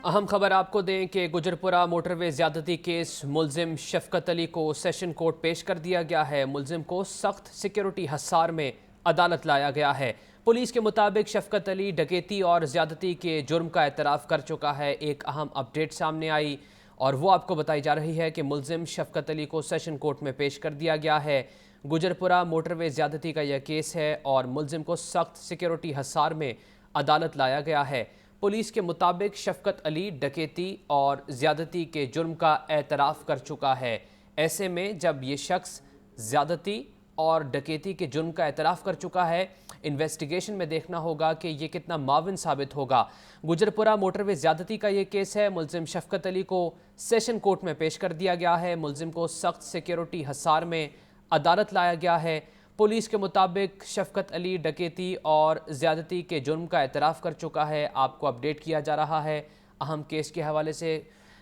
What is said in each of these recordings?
अहम खबर आपको दें कि गुजरपुरा मोटरवे ज्यादती केस मुलजिम शफकत अली को सेशन कोर्ट पेश कर दिया गया है। मुलजिम को सख्त सिक्योरिटी हसार में अदालत लाया गया है। पुलिस के मुताबिक शफकत अली डकैती और ज्यादती के जुर्म का एतराफ़ कर चुका है। एक अहम अपडेट सामने आई और वो आपको बताई जा रही है कि मुलजिम शफकत अली को सेशन कोर्ट में पेश कर दिया गया है। गुजरपुरा मोटरवे ज्यादती का यह केस है और मुलजिम को सख्त सिक्योरिटी हसार में अदालत लाया गया है। पुलिस के मुताबिक शफकत अली डकैती और ज़्यादती के जुर्म का एतराफ़ कर चुका है। ऐसे में जब ये शख्स ज़्यादती और डकैती के जुर्म का एतराफ़ कर चुका है, इन्वेस्टिगेशन में देखना होगा कि ये कितना माविन साबित होगा। गुजरपुरा मोटरवे ज़्यादती का ये केस है। मुलजिम शफकत अली को सेशन कोर्ट में पेश कर दिया गया है। मुलजिम को सख्त सिक्योरिटी हसार में अदालत लाया गया है। पुलिस के मुताबिक शफकत अली डकैती और ज़्यादती के जुर्म का एतराफ़ कर चुका है। आपको अपडेट किया जा रहा है। अहम केस के हवाले से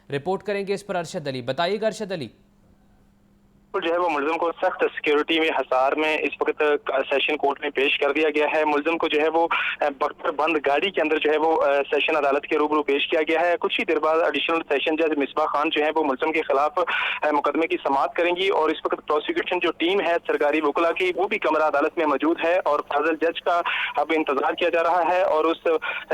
रिपोर्ट करेंगे इस पर अरशद अली। बताइएगा अरशद अली। जो है वो मुलजिम को सख्त सिक्योरिटी में हसार में इस वक्त सेशन कोर्ट में पेश कर दिया गया है। मुलजिम को जो है वो बंद गाड़ी के अंदर जो है वो सेशन अदालत के रूबरू पेश किया गया है। कुछ ही देर बाद एडिशनल सेशन जज मिसबा खान जो है वो मुलजिम के खिलाफ मुकदमे की समाअत करेंगी और इस वक्त प्रोसिक्यूशन जो टीम है सरकारी वकला की वो भी कमरा अदालत में मौजूद है और फाजिल जज का अब इंतजार किया जा रहा है। और उस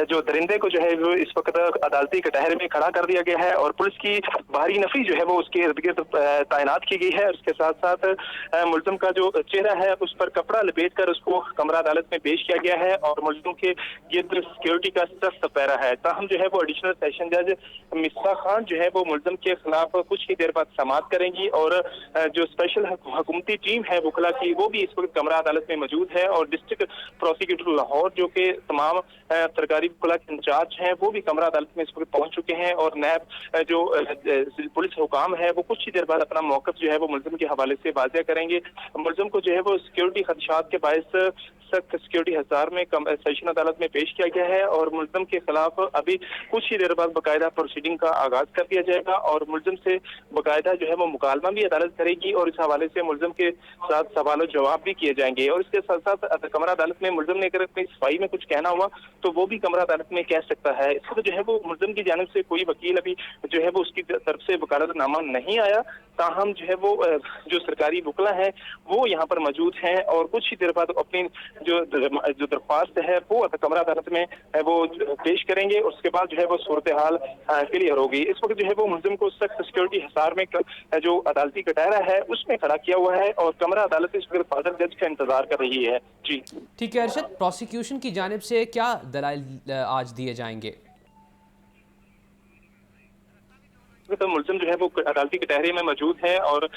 जो दरिंदे को जो है वो इस वक्त अदालती कटहरे में खड़ा कर दिया गया है और पुलिस की भारी नफरी जो है वो उसके इर्द गिर्द तैनात की गई है। के साथ साथ मुलजिम का जो चेहरा है उस पर कपड़ा लपेट कर उसको कमरा अदालत में पेश किया गया है और मुलजिम के गिर्द सिक्योरिटी का सख्त पैरा है। ताहम जो है वो एडिशनल सेशन जज मिसबा खान जो है वो मुलजिम के खिलाफ कुछ ही देर बाद समाअत करेंगी और जो स्पेशल हुकूमती टीम है वकला की वो भी इस वक्त कमरा अदालत में मौजूद है और डिस्ट्रिक्ट प्रोसिक्यूटर लाहौर जो कि तमाम सरकारी वकला के इंचार्ज हैं वो भी कमरा अदालत में इस वक्त पहुंच चुके हैं और नैब जो पुलिस हुकाम है वो कुछ ही देर बाद अपना मौक़िफ़ जो है वो मुलजिम के हवाले से वाज़ेह करेंगे। मुलजिम को जो है वो सिक्योरिटी खदशात के बायस सख्त सिक्योरिटी हसार में सेशन अदालत में पेश किया गया है और मुलजिम के खिलाफ अभी कुछ ही देर बाद बाकायदा प्रोसीडिंग का आगाज कर दिया जाएगा और मुलजिम से बाकायदा जो है वो मुकालमा भी अदालत करेगी और इस हवाले से मुलजिम के साथ सवाल जवाब भी किए जाएंगे। और इसके साथ साथ कमरा अदालत में मुलजिम ने अगर अपनी सफाई में कुछ कहना हुआ तो वो भी कमरा अदालत में कह सकता है। इसको जो है वो मुलजिम की जानिब से कोई वकील अभी जो है वो उसकी तरफ से वकालतनामा नहीं आया। ताहम जो है वो जो सरकारी वकला है वो यहाँ पर मौजूद हैं और कुछ ही देर बाद अपनी जो दरख्वास्त है वो कमरा अदालत में वो पेश करेंगे। उसके बाद जो है वो सूरत हाल क्लियर होगी। इस वक्त जो है वो मुलजिम को सख्त सिक्योरिटी हसार में जो अदालती कटहरा है उसमें खड़ा किया हुआ है और कमरा अदालत इस वक्त फाजिल जज का इंतजार कर रही है। जी ठीक है अरशद, प्रोसिक्यूशन की जानिब से क्या दलाइल आज दिए जाएंगे? तो मुलजिम जो है वो अदालती कटहरे में मौजूद है और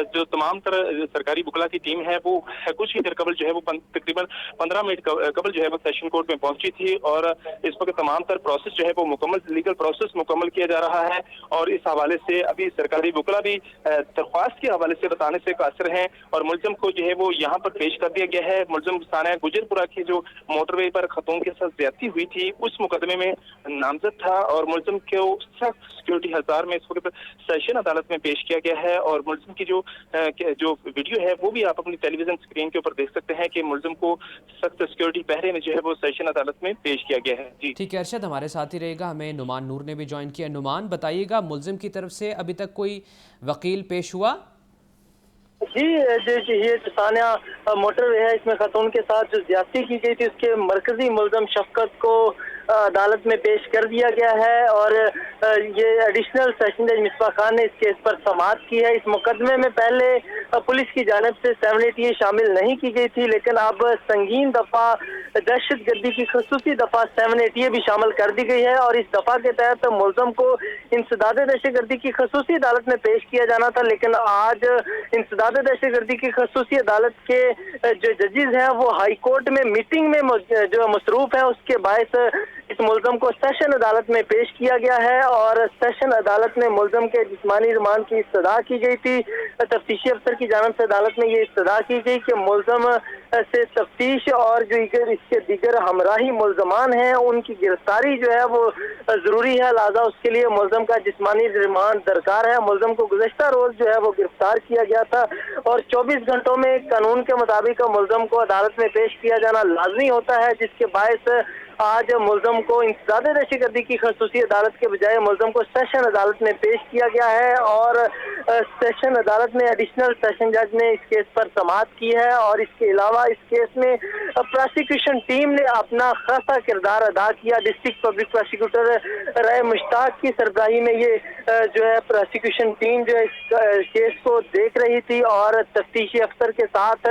जो तमाम तरह सरकारी वकला की टीम है वो कुछ ही देर कबल जो है वो तकरीबन 15 मिनट कबल जो है वो सेशन कोर्ट में पहुंची थी और इस वक्त तमाम तर प्रोसेस जो है वो मुकम्मल लीगल प्रोसेस मुकम्मल किया जा रहा है और इस हवाले से अभी सरकारी वकला भी दरख्वास्त के हवाले से बताने से कासिर हैं और मुलजिम को जो है वो यहाँ पर पेश कर दिया गया है। मुलजिम थाना गुजरपुरा की जो मोटरवे पर खतून के साथ ज्यादती हुई थी उस मुकदमे में नामजद था और मुलजिम को सख्त सिक्योरिटी हसार में इस वक्त सेशन अदालत में पेश किया गया है। और मुलजिम की जो वीडियो है वो भी आप अपनी टेलीविजन स्क्रीन के ऊपर देख सकते हैं कि मुलजिम को सख्त सिक्योरिटी पहरे में जो है वो सेशन अदालत में पेश किया गया है। जी ठीक है अरशद, हमारे साथ ही रहेगा। हमें नुमान नूर ने भी ज्वाइन किया। नुमान, बताइएगा मुलजिम की तरफ से अभी तक कोई वकील पेश हुआ? जी ये थाना मोटरवे है, इसमें खातून के साथ जो ज्यादती की गई थी उसके मरकजी मुलजिम शफकत को अदालत में पेश कर दिया गया है और ये एडिशनल सेशन जज मिसबा खान ने इस केस पर समाअत की है। इस मुकदमे में पहले पुलिस की जानिब से 780 शामिल नहीं की गई थी लेकिन अब संगीन दफा दहशत गर्दी की खसूसी दफा 780 भी शामिल कर दी गई है और इस दफा के तहत मुलजिम को इंसदाद दहशत गर्दी की खसूसी अदालत में पेश किया जाना था लेकिन आज इंसदाद दहशत गर्दी की खसूसी अदालत के जो जजेस हैं वो हाई कोर्ट में मीटिंग में जो मसरूफ है उसके बायस इस मुलजिम को सेशन अदालत में पेश किया गया है और सेशन अदालत में मुलजिम के जिस्मानी रिमांड की इस्तदा की गई थी। तफ्तीशी अफसर की जानिब से अदालत में ये इस्तदा की गई कि मुलजिम से तफ्तीश और जो इसके दीगर हमराही मुलजमान हैं उनकी गिरफ्तारी जो है वो जरूरी है, लिहाजा उसके लिए मुलजिम का जिस्मानी रिमांड दरकार है। मुलजिम को गुज़श्ता रोज जो है वो गिरफ्तार किया गया था और 24 घंटों में कानून के मुताबिक मुलजिम को अदालत में पेश किया जाना लाजमी होता है जिसके बायस आज मुलजम को इंसदाद दहशतगर्दी की खसूसी अदालत के बजाय मुलजम को सेशन अदालत में पेश किया गया है और सेशन अदालत में एडिशनल सेशन जज ने इस केस पर समाअत की है। और इसके अलावा इस केस में प्रोसिक्यूशन टीम ने अपना खासा किरदार अदा किया। डिस्ट्रिक्ट पब्लिक प्रोसिक्यूटर राय मुश्ताक की सरबराही में ये जो है प्रोसिक्यूशन टीम जो है इस केस को देख रही थी और तफ्तीशी अफसर के साथ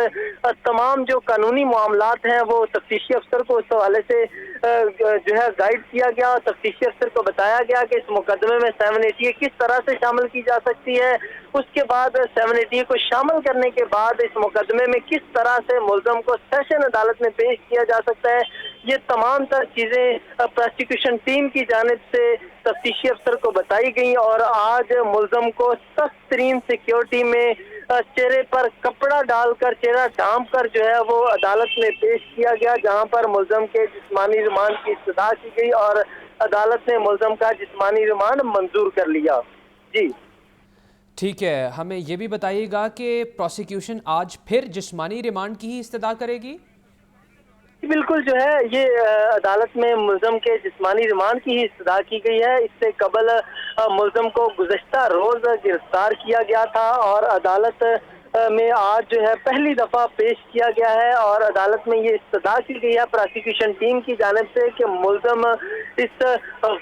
तमाम जो कानूनी मामलात हैं वो तफ्तीशी अफसर को उस हवाले से जो है गाइड किया गया और तफ्तीशी अफसर को बताया गया कि इस मुकदमे में 780 किस तरह से शामिल की जा सकती है। उसके बाद 780 को शामिल करने के बाद इस मुकदमे में किस तरह से मुलजम को सेशन अदालत में पेश किया जा सकता है, ये तमाम तर चीज़ें प्रोसिक्यूशन टीम की जानिब से तफ्तीशी अफसर को बताई गई। और आज मुलजम को सख्त तरीन सिक्योरिटी में चेहरे पर कपड़ा डालकर, चेहरा ढांप कर जो है वो अदालत में पेश किया गया, जहां पर मुलजम के जिस्मानी रिमांड की इस्तदा की गई और अदालत ने मुलजम का जिस्मानी रिमांड मंजूर कर लिया। जी ठीक है, हमें ये भी बताइएगा कि प्रोसिक्यूशन आज फिर जिस्मानी रिमांड की ही इस्तदा करेगी? बिल्कुल, जो है ये अदालत में मुलजम के जिस्मानी रिमांड की ही इस्तदा की गई है। इससे कबल मुलजम को गुज़श्ता रोज गिरफ्तार किया गया था और अदालत में आज जो है पहली दफ़ा पेश किया गया है और अदालत में ये इस्तदा की गई है प्रोसिक्यूशन टीम की जानिब से कि मुलजम इस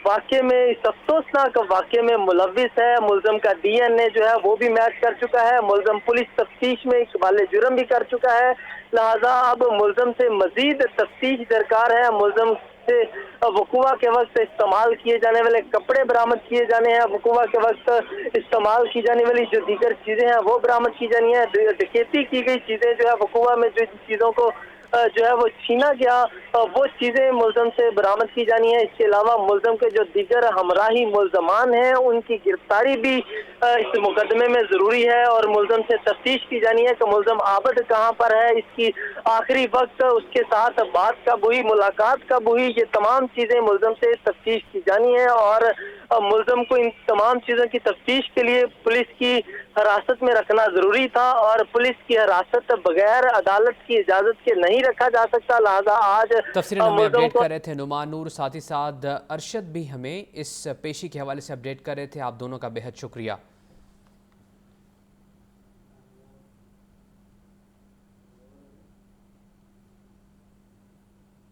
वाक़े में, इस अफसोसनाक वाक़े में मुलव्विस है। मुलजम का DNA जो है वो भी मैच कर चुका है। मुलजम पुलिस तफ्तीश में इक़बाल जुर्म भी कर चुका है, लिहाजा अब मुलजम से मज़ीद तफ्तीश दरकार है। मुलजम से वकूआ के वक्त इस्तेमाल किए जाने वाले कपड़े बरामद किए जाने हैं, वकूआ के वक्त इस्तेमाल की जाने वाली जो दीगर चीज़ें हैं वो बरामद की जानी है। डकैती की गई चीज़ें जो है वकूआ में जो चीज़ों को जो है वो छीना गया वो चीज़ें मुलजम से बरामद की जानी है। इसके अलावा मुलजम के जो दीगर हमराही मुलजमान हैं उनकी गिरफ्तारी भी इस मुकदमे में ज़रूरी है और मुलजम से तफ्तीश की जानी है कि मुलजम आबद कहाँ पर है, इसकी आखिरी वक्त उसके साथ बात कब हुई, मुलाकात कब हुई, ये तमाम चीज़ें मुलजम से तफ्तीश की जानी है। और मुलजम को इन तमाम चीज़ों की तफ्तीश के लिए पुलिस की हिरासत में रखना ज़रूरी था और पुलिस की हिरासत बगैर अदालत की इजाज़त के नहीं रखा जा सकता, लिहाजा आज तफसीलन हमें अपडेट कर रहे थे नुमान नूर, साथ ही साथ अरशद भी हमें इस पेशी के हवाले से अपडेट कर रहे थे। आप दोनों का बेहद शुक्रिया।